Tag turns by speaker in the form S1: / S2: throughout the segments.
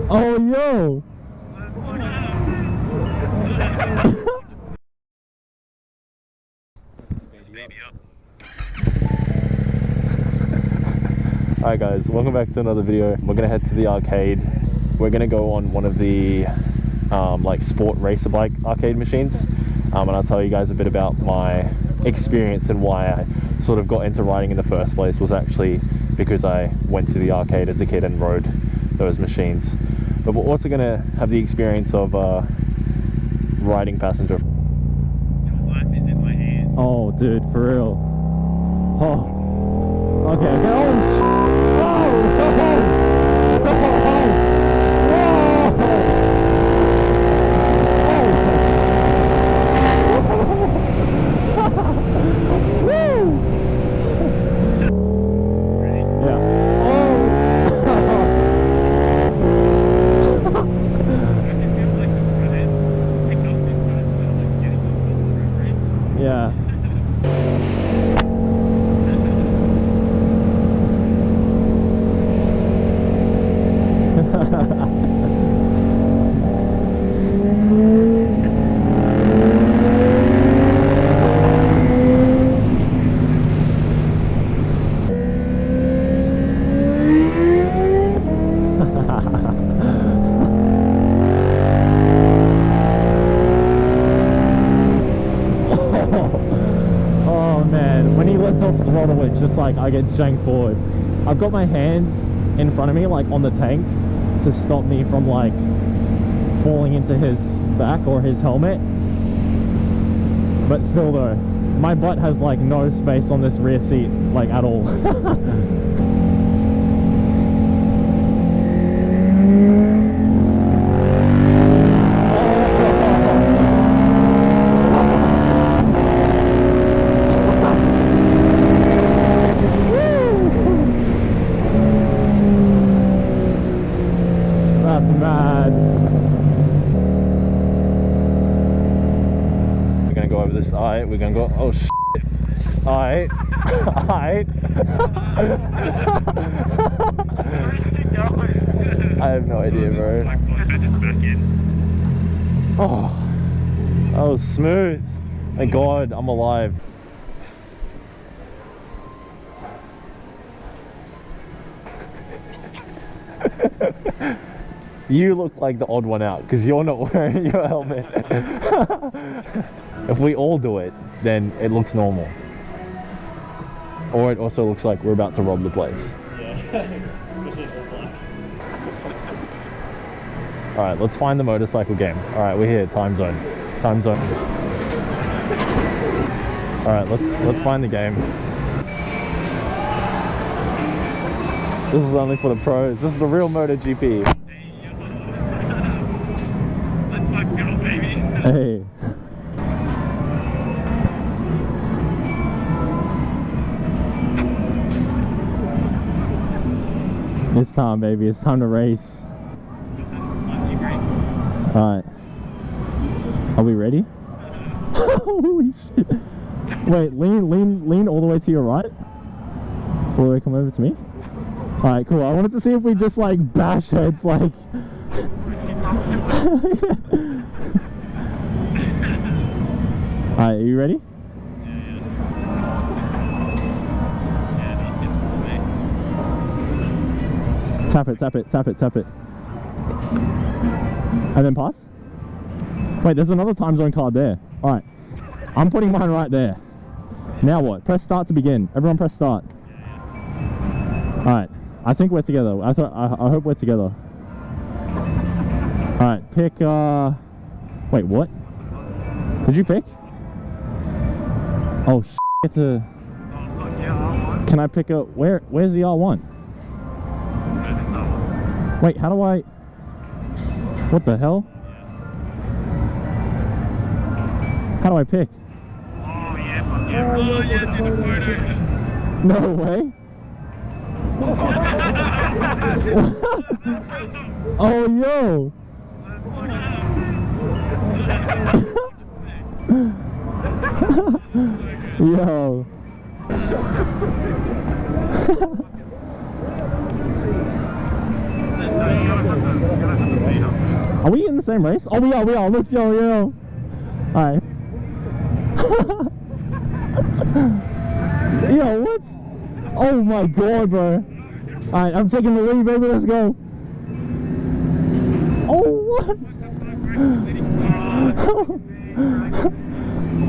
S1: Oh, yo! Alright guys, welcome back to another video. We're gonna head to the arcade. We're gonna go on one of the like sport racer bike arcade machines, and I'll tell you guys a bit about my experience and why I sort of got into riding in the first place. Was actually because I went to the arcade as a kid and rode those machines. But we're also gonna have the experience of riding passenger.
S2: Life is in my hands.
S1: Oh dude, for real. Oh. Okay, okay. Oh, it's just like I get janked forward. I've got my hands in front of me like on the tank to stop me from like falling into his back or his helmet, but still though my butt has like no space on this rear seat like at all. Alright, we're gonna go. Oh shit. Alright. Alright. I have no idea, bro. Oh, that was smooth. Thank God I'm alive. You look like the odd one out because you're not wearing your helmet. If we all do it, then it looks normal. Or it also looks like we're about to rob the place.
S2: Yeah, especially all black.
S1: Alright, let's find the motorcycle game. Alright, we're here, time zone. Time zone. Alright, let's find the game. This is only for the pros. This is the real Moto-Gp.
S2: Let's fucking go, baby.
S1: Hey. It's time, baby. It's time to race. Alright. Are we ready? Holy shit. Wait, lean all the way to your right. All the way come over to me. Alright, cool. I wanted to see if we just like bash heads like... Alright, are you ready? Tap it, tap it, tap it, tap it. And then pass? Wait, there's another time zone card there. Alright. I'm putting mine right there. Now what? Press start to begin. Everyone press start. Alright. I think we're together. I hope we're together. Alright, pick wait, what? Did you pick? Oh shit, can I pick a where's the R1? Wait, how do I... What the hell? How do I pick?
S2: Oh yeah, fuck yeah. Oh yeah, do the photo.
S1: No way. Oh yo. Yo. the same race? Oh, we are. Look, yo. Alright. Yo, what? Oh my god, bro. Alright, I'm taking the lead, baby. Let's go. Oh, what?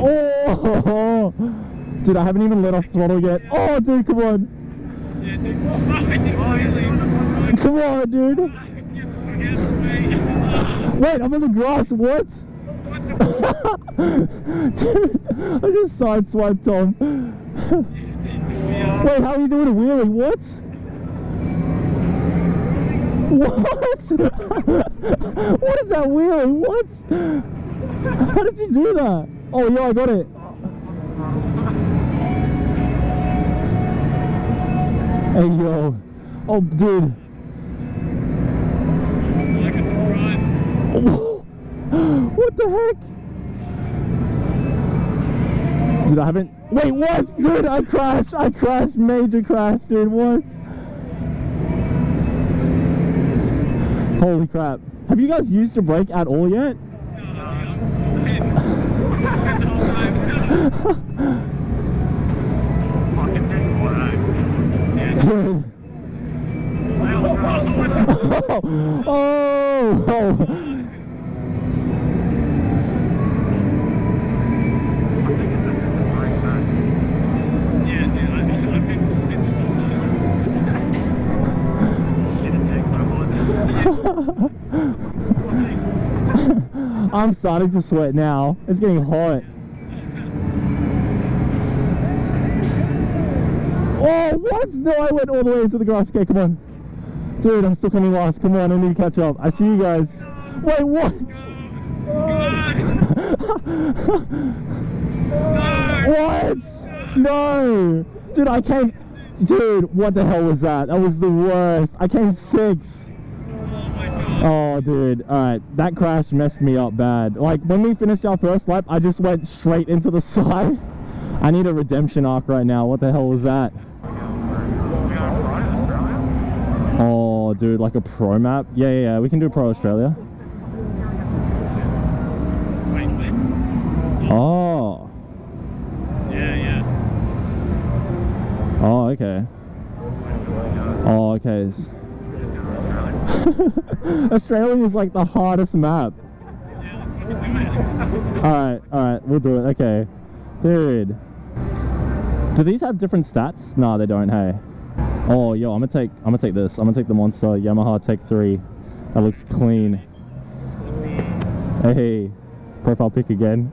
S1: Oh, dude, I haven't even let off throttle yet. Oh, dude, come on. Come on, dude. Wait, I'm in the grass. What? Dude, I just sideswiped Tom. Wait, how are you doing a wheelie? What? What? What is that wheelie? What? How did you do that? Oh, yeah, I got it. Hey, yo. Oh, dude. What the heck? Dude, I haven't... Wait, what? Dude, I crashed. Major crash, dude. What? Holy crap. Have you guys used your brake at all yet? Dude. Oh. I'm starting to sweat now. It's getting hot. Oh, what? No, I went all the way into the grass. Okay, come on. Dude, I'm still coming last. Come on, I need to catch up. I see you guys. Wait, what? What? No. Dude, I came... Dude, what the hell was that? That was the worst. I came 6th. Oh, dude. Alright, that crash messed me up bad. Like, when we finished our first lap, I just went straight into the side. I need a redemption arc right now. What the hell was that? Oh, dude, like a pro map? Yeah, we can do Pro Australia. Oh.
S2: Yeah.
S1: Oh, okay. Oh, okay. Australia is like the hardest map. Alright, we'll do it. Okay. Dude. Do these have different stats? No, they don't, hey. Oh, yo, I'm gonna take this. I'm gonna take the Monster Yamaha Tech 3. That looks clean. Hey, profile pic again.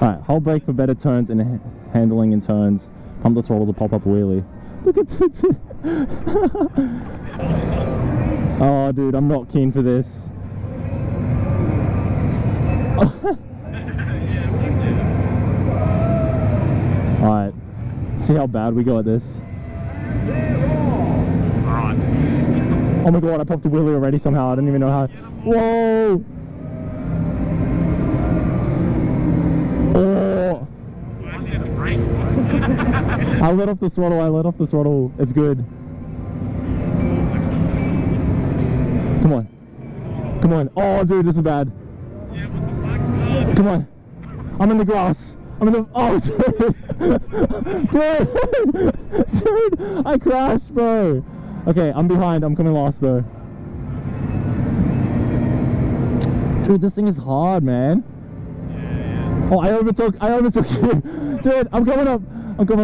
S1: Alright, hold brake for better turns and handling in turns. Pump the throttle to pop up wheelie. Look at this. Oh, dude, I'm not keen for this. Alright, see how bad we go at this.
S2: Alright.
S1: Oh my god, I popped a wheelie already somehow. I don't even know how. Whoa! Oh! I let off the throttle. It's good. Come on. Oh, dude, this is bad. Come on. I'm in the grass. Oh, dude. Dude, I crashed, bro. Okay, I'm behind. I'm coming last, though. Dude, this thing is hard, man. Oh, I overtook you. Dude, I'm coming up. Come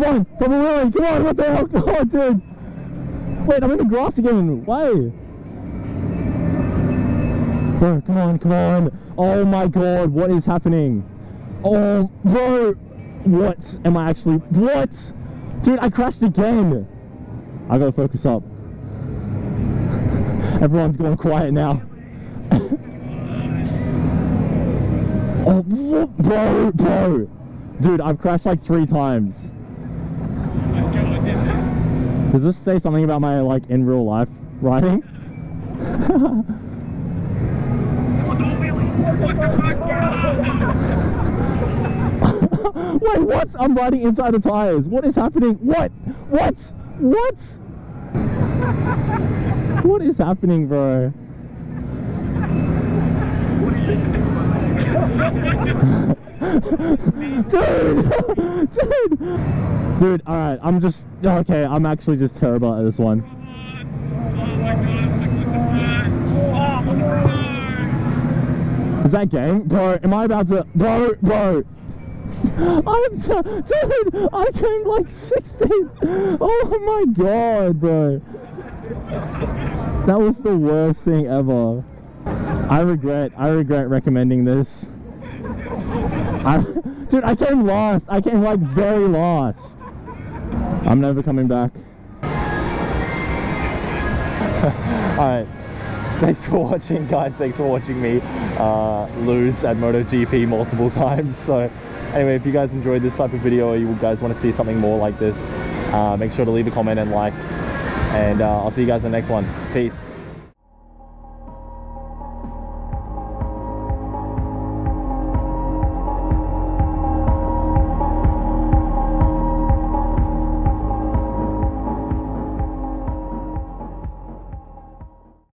S1: on, probably. Come on, what the hell? Come on, dude. Wait, I'm in the grass again. Why? Bro, come on. Oh my god, what is happening? Oh, bro. What am I actually... What? Dude, I crashed again. I gotta focus up. Everyone's going quiet now. Oh, bro. Dude, I've crashed like 3 times. Does this say something about my, like, in real life riding?
S2: What the fuck?
S1: Wait, what? I'm riding inside the tires. What is happening? What? What is happening, bro? Dude, alright, I'm just, okay, I'm actually just terrible at this one. Is that game? Bro, am I about to, bro, dude, I came like 16. Oh my god, bro. That was the worst thing ever. I regret recommending this. Dude, I came last. I came like very last. I'm never coming back. Alright. Thanks for watching, guys. Thanks for watching me lose at Moto-Gp multiple times. So anyway, if you guys enjoyed this type of video or you guys want to see something more like this, make sure to leave a comment and like. And I'll see you guys in the next one. Peace.